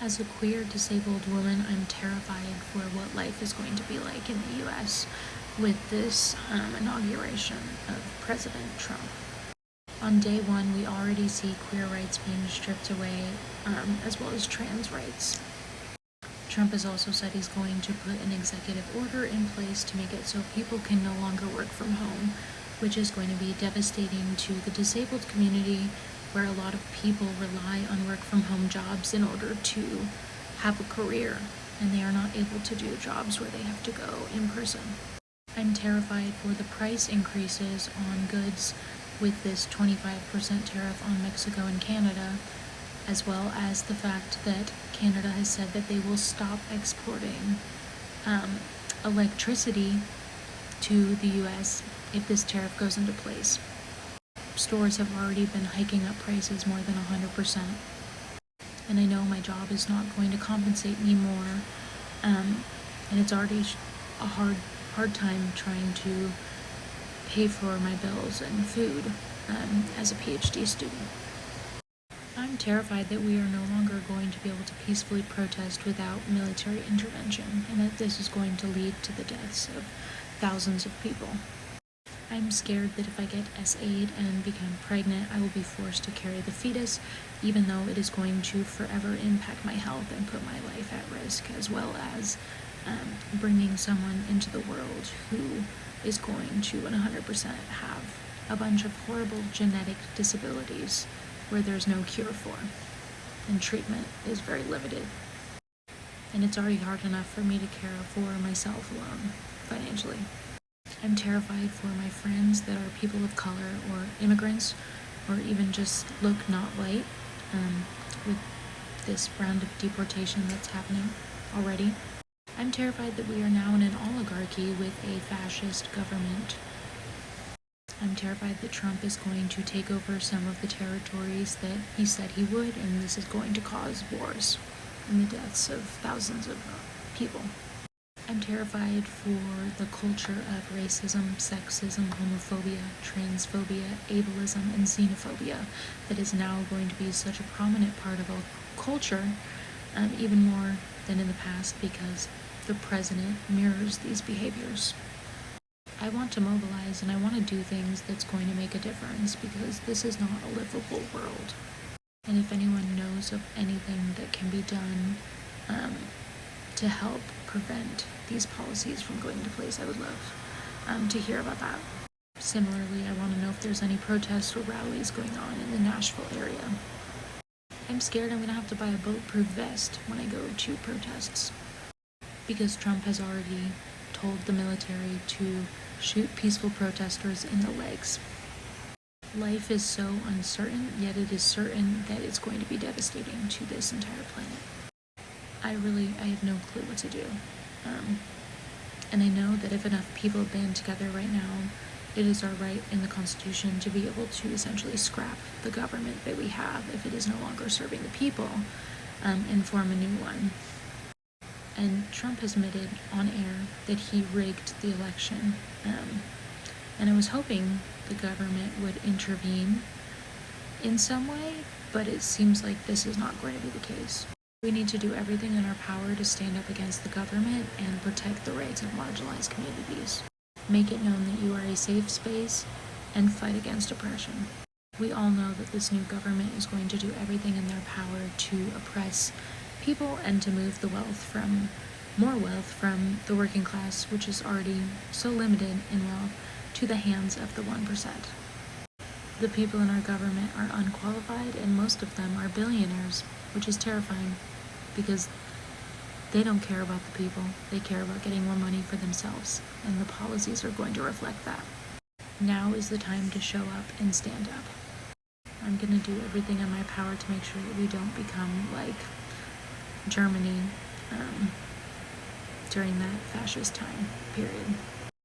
As a queer disabled woman, I'm terrified for what life is going to be like in the US with this inauguration of President Trump. On day one, we already see queer rights being stripped away, as well as trans rights. Trump has also said he's going to put an executive order in place to make it so people can no longer work from home, which is going to be devastating to the disabled community, where a lot of people rely on work from home jobs in order to have a career, and they are not able to do jobs where they have to go in person. I'm terrified for the price increases on goods with this 25% tariff on Mexico and Canada, as well as the fact that Canada has said that they will stop exporting electricity to the US if this tariff goes into place. Stores have already been hiking up prices more than 100%. And I know my job is not going to compensate me more. And it's already a hard time trying to pay for my bills and food as a PhD student. I'm terrified that we are no longer going to be able to peacefully protest without military intervention, and that this is going to lead to the deaths of thousands of people. I'm scared that if I get SA'd and become pregnant, I will be forced to carry the fetus, even though it is going to forever impact my health and put my life at risk, as well as bringing someone into the world who is going to 100% have a bunch of horrible genetic disabilities where there's no cure for, and treatment is very limited. And it's already hard enough for me to care for myself alone, financially. I'm terrified for my friends that are people of color or immigrants, or even just look not white, with this round of deportation that's happening already. I'm terrified that we are now in an oligarchy with a fascist government. I'm terrified that Trump is going to take over some of the territories that he said he would, and this is going to cause wars and the deaths of thousands of people. I'm terrified for the culture of racism, sexism, homophobia, transphobia, ableism, and xenophobia that is now going to be such a prominent part of our culture, even more than in the past, because the president mirrors these behaviors. I want to mobilize, and I want to do things that's going to make a difference, because this is not a livable world. And if anyone knows of anything that can be done to help prevent these policies from going into place, I would love to hear about that. Similarly, I want to know if there's any protests or rallies going on in the Nashville area. I'm scared I'm going to have to buy a bulletproof vest when I go to protests, because Trump has already told the military to shoot peaceful protesters in the legs. Life is so uncertain, yet it is certain that it's going to be devastating to this entire planet. I have no clue what to do. And I know that if enough people band together right now, it is our right in the Constitution to be able to essentially scrap the government that we have if it is no longer serving the people, and form a new one. And Trump has admitted on air that he rigged the election. And I was hoping the government would intervene in some way, but it seems like this is not going to be the case. We need to do everything in our power to stand up against the government and protect the rights of marginalized communities. Make it known that you are a safe space and fight against oppression. We all know that this new government is going to do everything in their power to oppress people and to move the more wealth from the working class, which is already so limited in wealth, to the hands of the 1%. The people in our government are unqualified, and most of them are billionaires, which is terrifying, because they don't care about the people. They care about getting more money for themselves, and the policies are going to reflect that. Now is the time to show up and stand up. I'm going to do everything in my power to make sure that we don't become like Germany during that fascist time period.